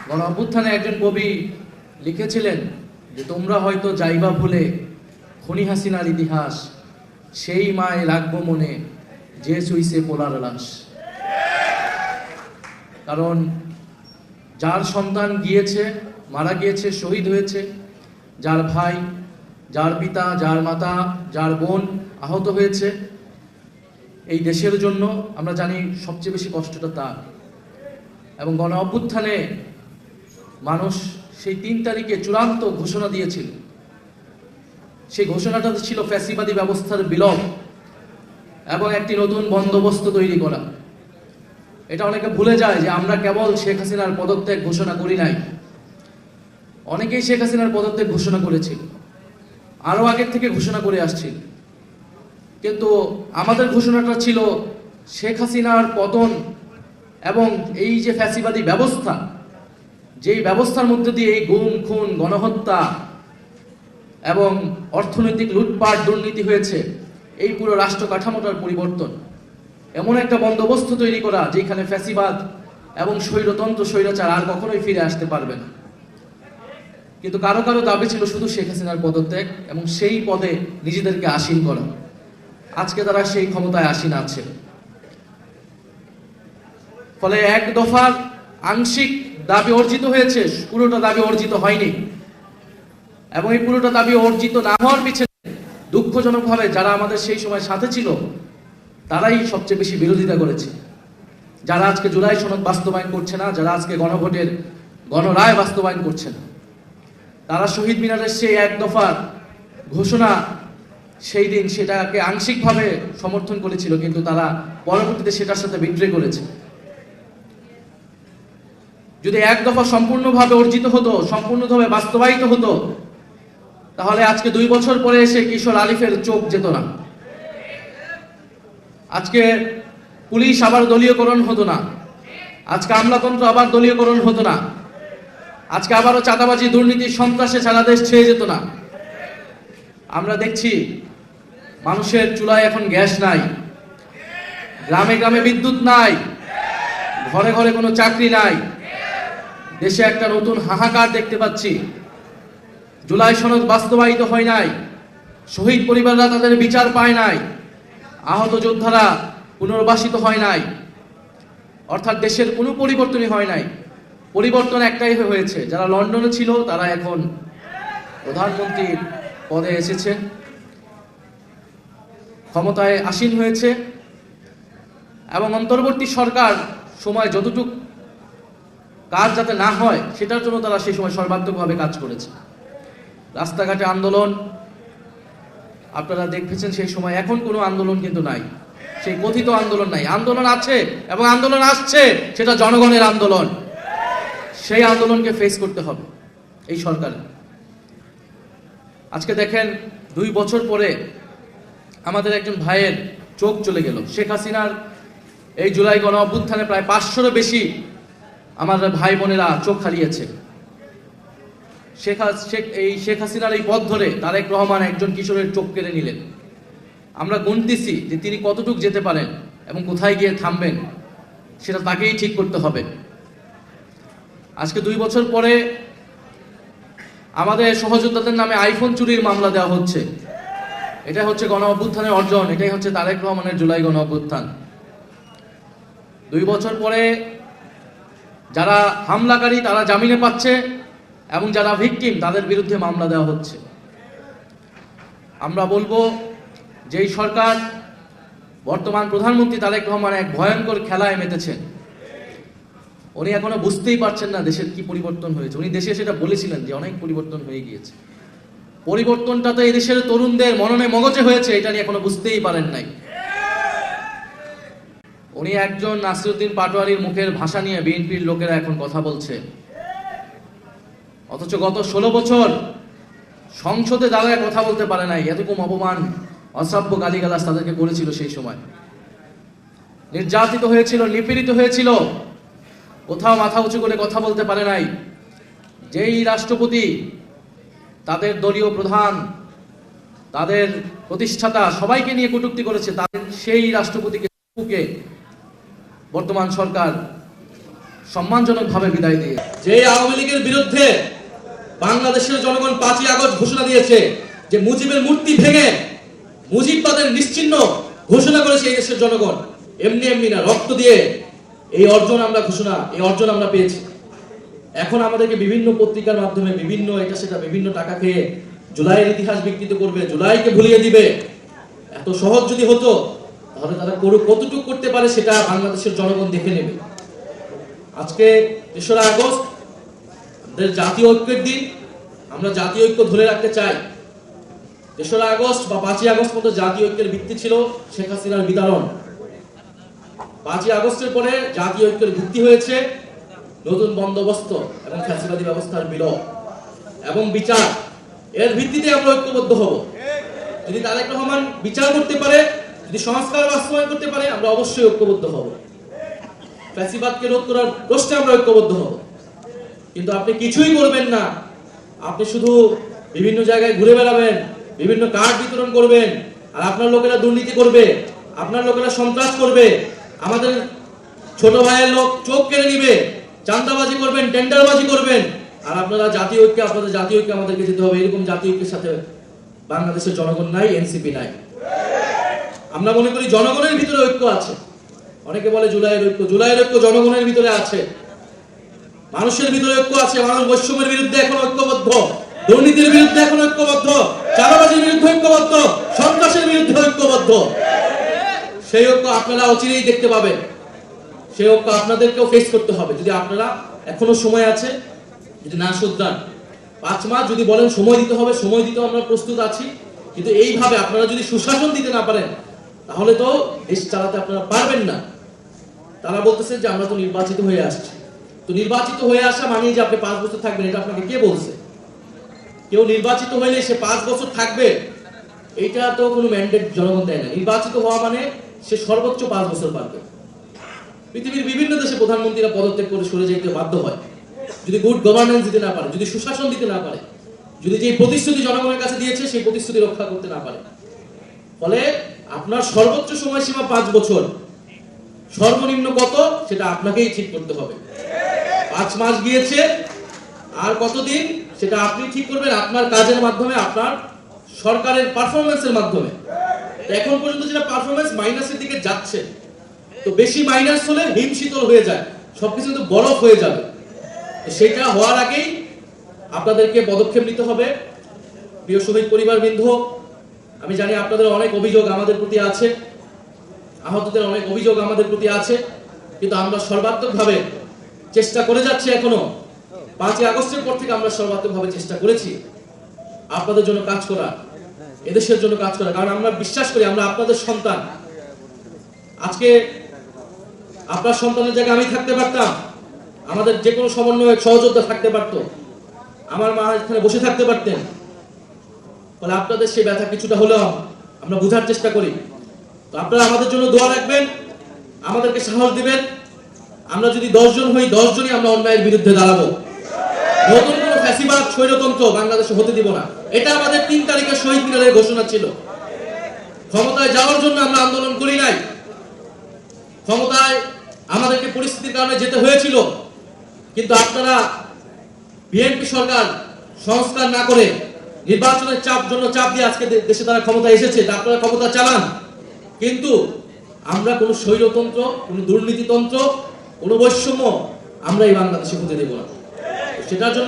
গণ অভ্যুত্থানে একজন কবি লিখেছিলেন যে তোমরা হয়তো যাইবা ভুলে খনি হাসিনার ইতিহাস, সেই মায় রাখবো মনে যে সুইসে পোলার লাশ। কারণ যার সন্তান গিয়েছে, মারা গিয়েছে, শহীদ হয়েছে, যার ভাই, যার পিতা, যার মাতা, যার বোন আহত হয়েছে, এই দেশের জন্য আমরা জানি সবচেয়ে বেশি কষ্টটা তার। এবং গণ অভ্যুত্থানে মানুষ সেই ৩ তারিখে চূড়ান্ত ঘোষণা দিয়েছিল। সেই ঘোষণাটা ছিল ফ্যাসিবাদী ব্যবস্থার বিলোপ এবং একটি নতুন বন্দোবস্ত তৈরি করা। এটা অনেকে ভুলে যায় যে আমরা কেবল শেখ হাসিনার পদত্যাগ ঘোষণা করি নাই, অনেকেই শেখ হাসিনার পদত্যাগ ঘোষণা করেছিল, আরো আগের থেকে ঘোষণা করে আসছিল। কিন্তু আমাদের ঘোষণাটা ছিল শেখ হাসিনার পতন এবং এই যে ফ্যাসিবাদী ব্যবস্থা, যেই ব্যবস্থার মধ্যে দিয়ে এই গুম, খুন, গণহত্যা এবং অর্থনৈতিক লুটপাট, দুর্নীতি হয়েছে, এই পুরো রাষ্ট্র কাঠামোটার পরিবর্তন, এমন একটা বন্দোবস্ত তৈরি করা যেখানে ফ্যাসিবাদ এবং স্বৈরতন্ত্র, স্বৈরাচার আর কখনোই ফিরে আসতে পারবে না। কিন্তু কারো কারো দাবি ছিল শুধু শেখ হাসিনার পদত্যাগ এবং সেই পদে নিজেদেরকে আসীন করা। আজকে তারা সেই ক্ষমতায় আসীন আছে। ফলে এক দফার আংশিক দাবি অর্জিত হয়েছে, পুরোটা দাবি অর্জিত হয়নি। এবং এই পুরোটা দাবি অর্জিত না হওয়ার পিছনে দুঃখজনকভাবে যারা আমাদের সেই সময় সাথে ছিল তারাই সবচেয়ে বেশি বিরোধিতা করেছে। যারা আজকে জুলাই সনদ বাস্তবায়ন করছে না, যারা আজকে গণভোটের গণরায় বাস্তবায়ন করছে না, তারা শহীদ মিনারের সেই এক দফার ঘোষণা সেই দিন সেটাকে আংশিকভাবে সমর্থন করেছিল, কিন্তু তারা পরবর্তীতে সেটার সাথে বিদ্রোহ করেছে। যদি এক দফা সম্পূর্ণভাবে অর্জিত হতো, সম্পূর্ণভাবে বাস্তবায়িত হতো, তাহলে আজকে 2 বছর পরে এসে কিশোর আলিফের চোখ যেত না, আজকে পুলিশ আবার দলীয়করণ হতো না, আজকে আমলাতন্ত্র আবার দলীয়করণ হতো না, আজকে আবারও চাঁদাবাজি, দুর্নীতি, সন্ত্রাসে সারা দেশ ছেয়ে যেত না। আমরা দেখছি মানুষের চুলায় এখন গ্যাস নাই, গ্রামে গ্রামে বিদ্যুৎ নাই, ঘরে ঘরে কোনো চাকরি নাই, দেশে একটা নতুন হাহাকার দেখতে পাচ্ছি। জুলাই সনদ বাস্তবায়িত হয় নাই, শহীদ পরিবাররা তাদের বিচার পায় নাই, আহত যোদ্ধারা পুনর্বাসিত হয় নাই, অর্থাৎ দেশের কোনো পরিবর্তনই হয় নাই। পরিবর্তন একটাই হয়েছে, যারা লন্ডনে ছিল তারা এখন প্রধানমন্ত্রীর পদে এসেছে, ক্ষমতায় আসীন হয়েছে এবং অন্তর্বর্তী সরকার সময় যতটুক কাজ যাতে না হয় সেটার জন্য তারা সেই সময় সর্বাত্মকভাবে কাজ করেছে। রাস্তাঘাটে আন্দোলন আপনারা দেখেছেন সেই সময়, এখন কোনো আন্দোলন কিন্তু নাই, সেই কথিত আন্দোলন নাই। আন্দোলন আছে এবং আন্দোলন আসছে, সেটা জনগণের আন্দোলন। সেই আন্দোলনকে ফেস করতে হবে এই সরকার। আজকে দেখেন 2 বছর পরে আমাদের একজন ভাইয়ের চোখ চলে গেল। শেখ হাসিনার এই জুলাই গণ অভ্যুত্থানে প্রায় 500-এরও বেশি আমাদের ভাই বোনেরা চোখ হারিয়েছে। শেখ হাসিনার এই পথ ধরে তারেক রহমান একজন কিশোরের চোখ কেড়ে নিলেন। আমরা গুনতেছি যে তিনি কতটুক যেতে পারেন এবং কোথায় গিয়ে থামবেন, সেটা তাকেই ঠিক করতে হবে। আজকে 2 বছর পরে আমাদের সহযোদ্ধাদের নামে আইফোন চুরির মামলা দেওয়া হচ্ছে। এটা হচ্ছে গণ অভ্যুত্থানের অর্জন, এটাই হচ্ছে তারেক রহমানের জুলাই গণ অভ্যুত্থান। 2 বছর পরে যারা হামলাকারী তারা জামিনে পাচ্ছে এবং যারা ভিকটিম তাদের বিরুদ্ধে মামলা দেওয়া হচ্ছে। আমরা বলবো যে এই সরকার, বর্তমান প্রধানমন্ত্রী তারেক রহমান এক ভয়ঙ্কর খেলায় মেতেছেন। উনি এখনো বুঝতেই পারছেন না দেশের কি পরিবর্তন হয়েছে। উনি দেশে সেটা বলেছিলেন যে অনেক পরিবর্তন হয়ে গিয়েছে। পরিবর্তনটা তো এই দেশের তরুণদের মননে মগজে হয়েছে, এটা নিয়ে এখনো বুঝতেই পারেন নাই। উনি একজন নাসিরউদ্দিন পাটোয়ারির মুখের ভাষা নিয়ে বিএনপির লোকেরা এখন কথা বলছে, অথচ গত 16 বছর সংসদে দাঁড়ায় কথা বলতে পারে নাই। এরকম অপমান, অশ্রাব্য গালিগালাজ তাদেরকে করেছিল। সেই সময় নির্যাতিত হয়েছিল, নিপীড়িত হয়েছিল, কোথাও মাথা উঁচু করে কথা বলতে পারে নাই। যেই রাষ্ট্রপতি, তাদের দলীয় প্রধান, তাদের প্রতিষ্ঠাতা সবাইকে নিয়ে কটূক্তি করেছে, তাদের সেই রাষ্ট্রপতিকে বর্তমান সরকার সম্মানজনকভাবে বিদায় দিয়ে যে আওয়ামী লীগের বিরুদ্ধে বাংলাদেশের জনগণ 5ই আগস্ট ঘোষণা দিয়েছে যে মুজিবের মূর্তি ভেঙে মুজিববাদের নিশ্চিহ্ন ঘোষণা করেছে এই দেশের জনগণ, এমনি না, রক্ত দিয়ে এই অর্জন আমরা পেয়েছি। এখন আমাদেরকে বিভিন্ন পত্রিকার মাধ্যমে বিভিন্ন এটা সেটা বিভিন্ন টাকা খেয়ে জুলাইয়ের ইতিহাস বিকৃত করবে, জুলাইকে ভুলিয়ে দিবে। এত সহজ যদি হতো তাহলে তারা কতটুকু করতে পারে সেটা বাংলাদেশের জনগণ দেখে নেবে। আজকে 3রা আগস্ট আমাদের জাতীয় ঐক্যের দিন, আমরা জাতীয় ঐক্য ধরে রাখতে চাই। 3রা আগস্ট বা 5ই আগস্ট মতো জাতীয় ঐক্যের ভিত্তি ছিল শেখ হাসিনার বিতাড়ন। 5ই আগস্টের পরে জাতীয় ঐক্যের ভিত্তি হয়েছে নতুন বন্দোবস্ত এবং ফ্যাসিবাদী ব্যবস্থার বিলোপ এবং বিচার। এর ভিত্তিতে আমরা ঐক্যবদ্ধ হব। যদি তারেক রহমান বিচার করতে পারে, যদি সংস্কার বাস্তবায়ন করতে পারে, আমরা অবশ্যই ঐক্যবদ্ধ হব। ফ্যাসিবাদকে রোধ করার প্রশ্নে আমরা ঐক্যবদ্ধ হব। কিন্তু আপনি কিছুই করবেন না, আপনি শুধু বিভিন্ন জায়গায় ঘুরে বেড়াবেন, বিভিন্ন কার্ড বিতরণ করবেন, আর আপনার লোকেরা দুর্নীতি করবে, আপনার লোকেরা সন্ত্রাস করবে, আমাদের ছোট ভাইয়ের লোক চোখ কেড়ে নিবে, চাঁদাবাজি করবেন, টেন্ডারবাজি করবেন, আর আপনাদের জাতীয় ঐক্যে আমাদেরকে যেতে হবে। এরকম জাতীয় ঐক্যের সাথে বাংলাদেশের জনগণ নাই, এনসিপি নাই। আমরা মনে করি জনগণের ভিতরে ঐক্য আছে। অনেকে বলে জুলাইয়ের ঐক্য জনগণের ভিতরে আছে, মানুষের ভিতরে ঐক্য আছে। মানুষ বৈষম্যের বিরুদ্ধে এখন ঐক্যবদ্ধ, দুর্নীতির বিরুদ্ধে এখন ঐক্যবদ্ধ, চাঁদাবাজির বিরুদ্ধে ঐক্যবদ্ধ, সন্ত্রাসের বিরুদ্ধে ঐক্যবদ্ধ। সেই ঐক্য আপনারা অচিরেই দেখতে পাবেন। সেই ঐক্য আপনাদেরকেও ফেস করতে হবে। যদি আপনারা এখনো সময় আছে, যদি না শুধরান, 5 মাস যদি বলেন সময় দিতে হবে, সময় দিতে আমরা প্রস্তুত আছি। কিন্তু এইভাবে আপনারা যদি সুশাসন দিতে না পারেন তাহলে তো দেশ চালাতে আপনারা পারবেন না। তারা বলতেছে যে আমরা তো নির্বাচিত হয়ে আসছি। তো নির্বাচিত হয়ে আসা মানে যে আপনি 5 বছর থাকবেন, এটা আপনাকে কে বলছে? কেউ নির্বাচিত হইলে সে 5 বছর থাকবে, এইটা তো কোনো ম্যান্ডেট জনগণ দেয় না। নির্বাচিত হওয়া মানে সে সর্বোচ্চ 5 বছর পারবে। পৃথিবীর বিভিন্ন দেশে প্রধানমন্ত্রীরা পদত্যাগ করে সরে যেতে বাধ্য হয় যদি গুড গভর্নেন্স দিতে না পারে, যদি সুশাসন দিতে না পারে, যদি যে প্রতিশ্রুতি জনগণের কাছে দিয়েছে সেই প্রতিশ্রুতি রক্ষা করতে না পারে। ফলে আপনার সর্বোচ্চ সময়সীমা 5 বছর, সর্বনিম্ন কত সেটা আপনাকেই ঠিক করতে হবে। 5 মাস গিয়েছে, আর কতদিন সেটা আপনি ঠিক করবেন আপনার কাজের মাধ্যমে, আপনার সরকারের পারফরম্যান্সের মাধ্যমে। এখন পর্যন্ত যেটা পারফরম্যান্স মাইনাসের দিকে যাচ্ছে, তো বেশি মাইনাস হলে হিমশীতল হয়ে যায়, সবকিছু তো বরফ হয়ে যাবে। সেটা হওয়ার আগেই আপনাদেরকে পদক্ষেপ নিতে হবে। প্রিয় শহীদ পরিবারবৃন্দ, আমি জানি আপনাদের অনেক অভিযোগ আমাদের প্রতি আছে, আহতদের অনেক অভিযোগ আমাদের প্রতি আছে, কিন্তু আমরা সর্বাত্মকভাবে চেষ্টা করে যাচ্ছি। এখনো 5ই আগস্টের পর থেকে আমরা সর্বাত্মকভাবে চেষ্টা করেছি আপনাদের জন্য কাজ করা, এদেশের জন্য কাজ করা, কারণ আমরা বিশ্বাস করি আমরা আপনাদের সন্তান। আজকে আপনার সন্তানের জায়গায় আমি থাকতে পারতাম, আমাদের যে কোনো সমন্বয়ক সহযোদ্ধা থাকতে পারতো, আমার মা এখানে বসে থাকতে পারতেন। ফলে আপনাদের সেই ব্যথা কিছুটা হলেও আমরা বোঝার চেষ্টা করি। তো আপনারা আমাদের জন্য দোয়া রাখবেন, আমাদেরকে সাহস দিবেন। আমরা যদি 10 জন হই, 10 জনই আমরা অন্যায়ের বিরুদ্ধে দাঁড়াবো। নতুন কোনো ফ্যাসিবাদ স্বৈরতন্ত্র বাংলাদেশে হতে দিব না। এটা আমাদের 3 তারিখের শহীদ মিনারের ঘোষণা ছিল। ক্ষমতায় যাওয়ার জন্য আমরা আন্দোলন করি নাই, ক্ষমতায় আমাদেরকে পরিস্থিতির কারণে যেতে হয়েছিল। কিন্তু আপনারা বিএনপি সরকার সংস্কার না করে নির্বাচনের চাপ দিয়ে আজকে দেশে তারা ক্ষমতা এসেছে, আপনারা ক্ষমতা চালান। কিন্তু আমরা কোনো স্বৈরতন্ত্র, কোনো দুর্নীতিতন্ত্র, কোনো বৈষম্য আমরা এই বাংলাদেশে হতে দেব না। সেটার জন্য